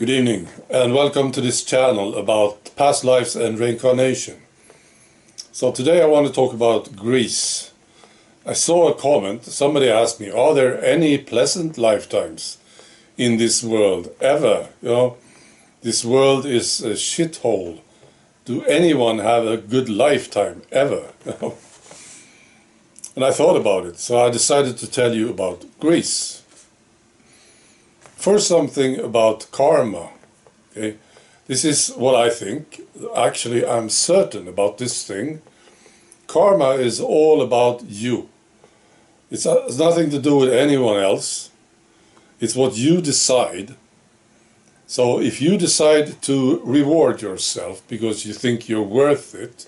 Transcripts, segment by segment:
Good evening and welcome to this channel about past lives and reincarnation. So today I want to talk about Greece. I saw a comment, somebody asked me, are there any pleasant lifetimes in this world ever? This world is a shithole. Do anyone have a good lifetime ever? And I thought about it, so I decided to tell you about Greece. First, something about karma. Okay? This is what I think. Actually, I'm certain about this thing. Karma is all about you. It has nothing to do with anyone else. It's what you decide. So if you decide to reward yourself because you think you're worth it,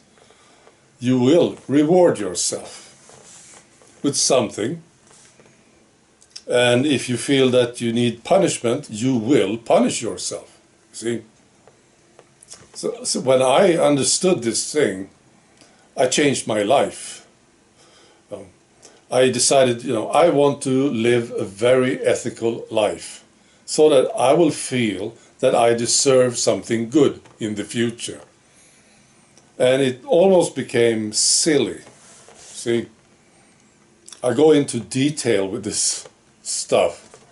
you will reward yourself with something. And if you feel that you need punishment, you will punish yourself. See? So when I understood this thing, I changed my life. I decided, I want to live a very ethical life so that I will feel that I deserve something good in the future. And it almost became silly. See? I go into detail with this stuff.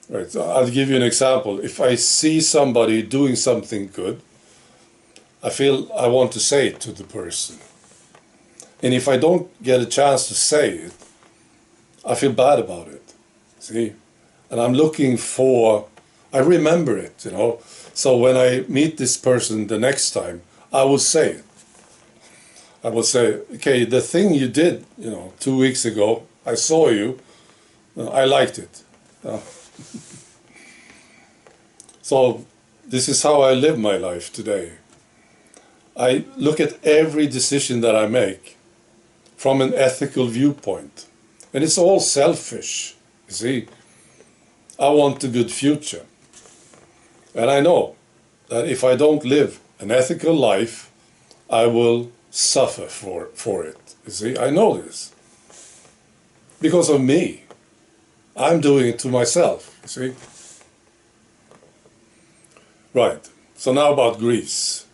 Right, so I'll give you an example. If I see somebody doing something good, I feel I want to say it to the person. And if I don't get a chance to say it, I feel bad about it. See? And I'm looking for, I remember it, So when I meet this person the next time, I will say it. I will say, okay, the thing you did, 2 weeks ago, I saw you, I liked it. So this is how I live my life today. I look at every decision that I make from an ethical viewpoint. And it's all selfish, you see. I want a good future. And I know that if I don't live an ethical life, I will suffer for it, you see. I know this. Because of me. I'm doing it to myself, you see. Right, so now about Greece.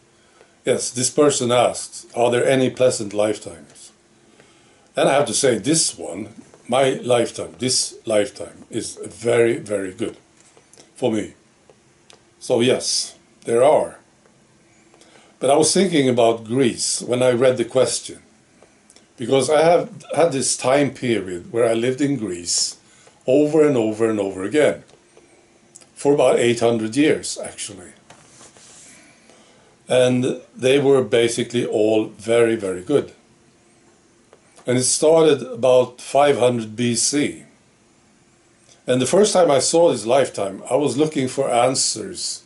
Yes, this person asked, are there any pleasant lifetimes? And I have to say, this one, this lifetime is very, very good for me. So yes, there are. But I was thinking about Greece when I read the question, because I have had this time period where I lived in Greece over and over and over again, for about 800 years actually. And they were basically all very, very good. And it started about 500 BC. And the first time I saw this lifetime, I was looking for answers,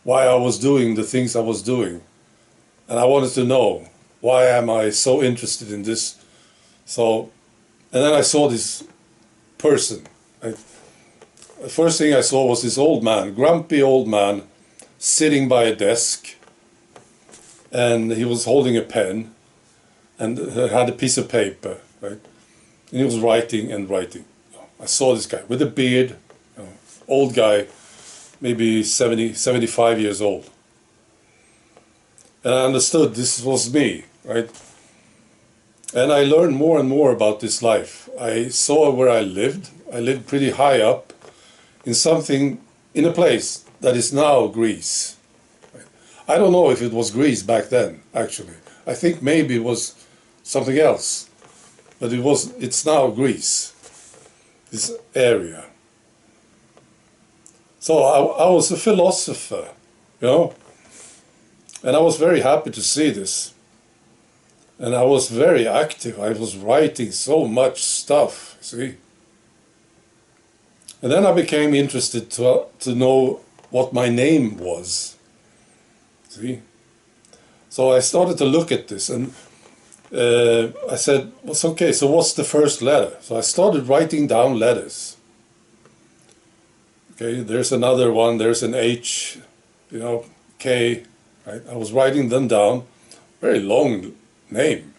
why I was doing the things I was doing. And I wanted to know, why am I so interested in this? And then I saw this person. The first thing I saw was this old man, grumpy old man, sitting by a desk, and he was holding a pen and had a piece of paper, right? And he was writing and writing. I saw this guy with a beard, old guy, maybe 70, 75 years old. And I understood this was me, right? And I learned more and more about this life. I saw where I lived. I lived pretty high up in a place that is now Greece. I don't know if it was Greece back then, actually. I think maybe it was something else. But it's now Greece, this area. So I was a philosopher, And I was very happy to see this. And I was very active. I was writing so much stuff, see. And then I became interested to know what my name was, see. So I started to look at this and I said, well, okay, so what's the first letter? So I started writing down letters. Okay, there's another one, there's an H, K, right? I was writing them down, very long name.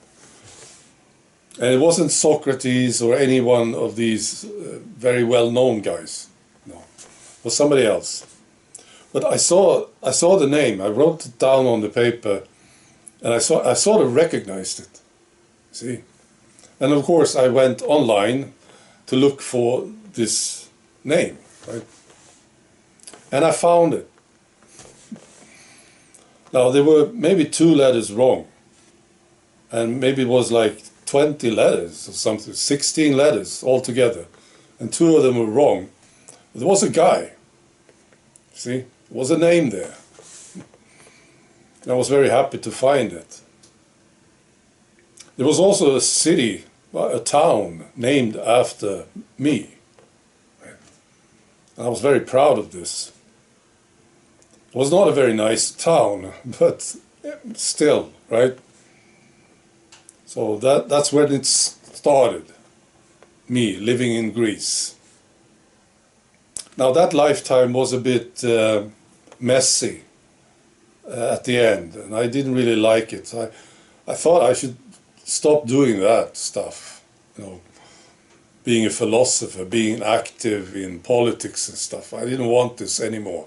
And it wasn't Socrates or any one of these very well-known guys. No, it was somebody else. But I saw the name. I wrote it down on the paper, and I sort of recognized it. See, and of course I went online to look for this name, right? And I found it. Now there were maybe 2 letters wrong, and maybe it was like 20 letters or something, 16 letters altogether, and 2 of them were wrong. There was a guy. See, there was a name there. I was very happy to find it. There was also a city, a town named after me. And I was very proud of this. It was not a very nice town, but still, right? So that's when it started, me living in Greece. Now that lifetime was a bit messy at the end, and I didn't really like it. I thought I should stop doing that stuff, you know, being a philosopher, being active in politics and stuff. I didn't want this anymore.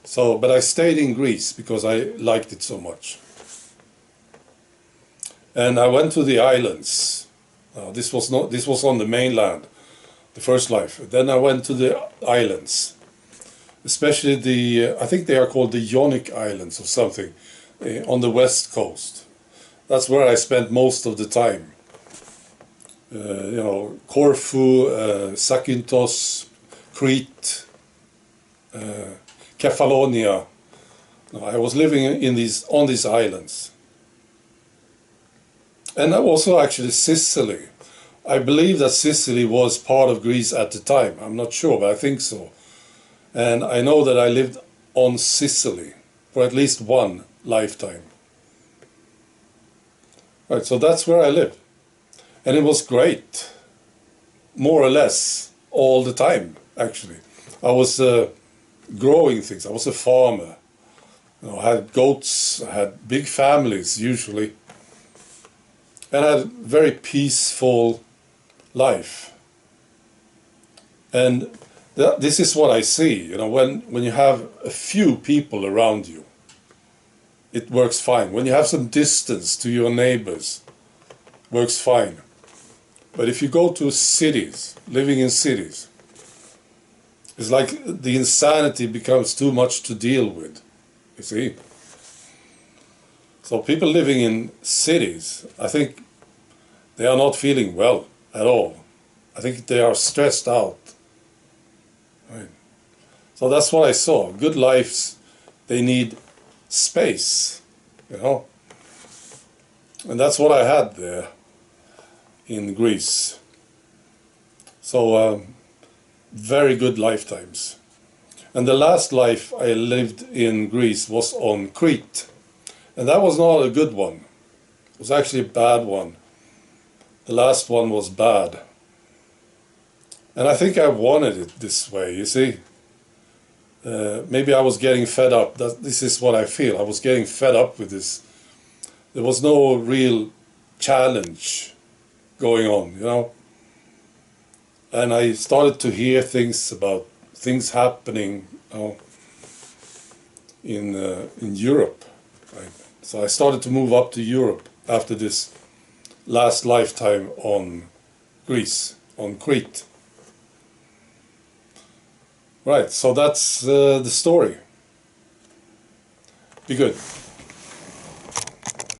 So, but I stayed in Greece because I liked it so much. And I went to the islands. This was on the mainland, the first life. Then I went to the islands, especially I think they are called the Ionic Islands or something, on the west coast. That's where I spent most of the time. You know, Corfu, Zakynthos, Crete, Kefalonia. I was living on these islands. And also actually Sicily. I believe that Sicily was part of Greece at the time. I'm not sure, but I think so. And I know that I lived on Sicily for at least one lifetime. Right, so that's where I lived. And it was great, more or less, all the time, actually. I was growing things. I was a farmer. You know, I had goats, I had big families, usually. And I had a very peaceful life. And this is what I see, you know, when you have a few people around you, it works fine. When you have some distance to your neighbors, it works fine. But if you go to cities, living in cities, it's like the insanity becomes too much to deal with, you see. So people living in cities, I think they are not feeling well at all. I think they are stressed out. Right. So that's what I saw. Good lives, they need space, you know. And that's what I had there in Greece. So very good lifetimes. And the last life I lived in Greece was on Crete. And that was not a good one. It was actually a bad one. The last one was bad. And I think I wanted it this way, you see. Maybe I was getting fed up. This is what I feel. I was getting fed up with this. There was no real challenge going on, you know. And I started to hear things about things happening, you know, in Europe. Right? So I started to move up to Europe after this last lifetime on Greece, on Crete. Right, so that's the story. Be good.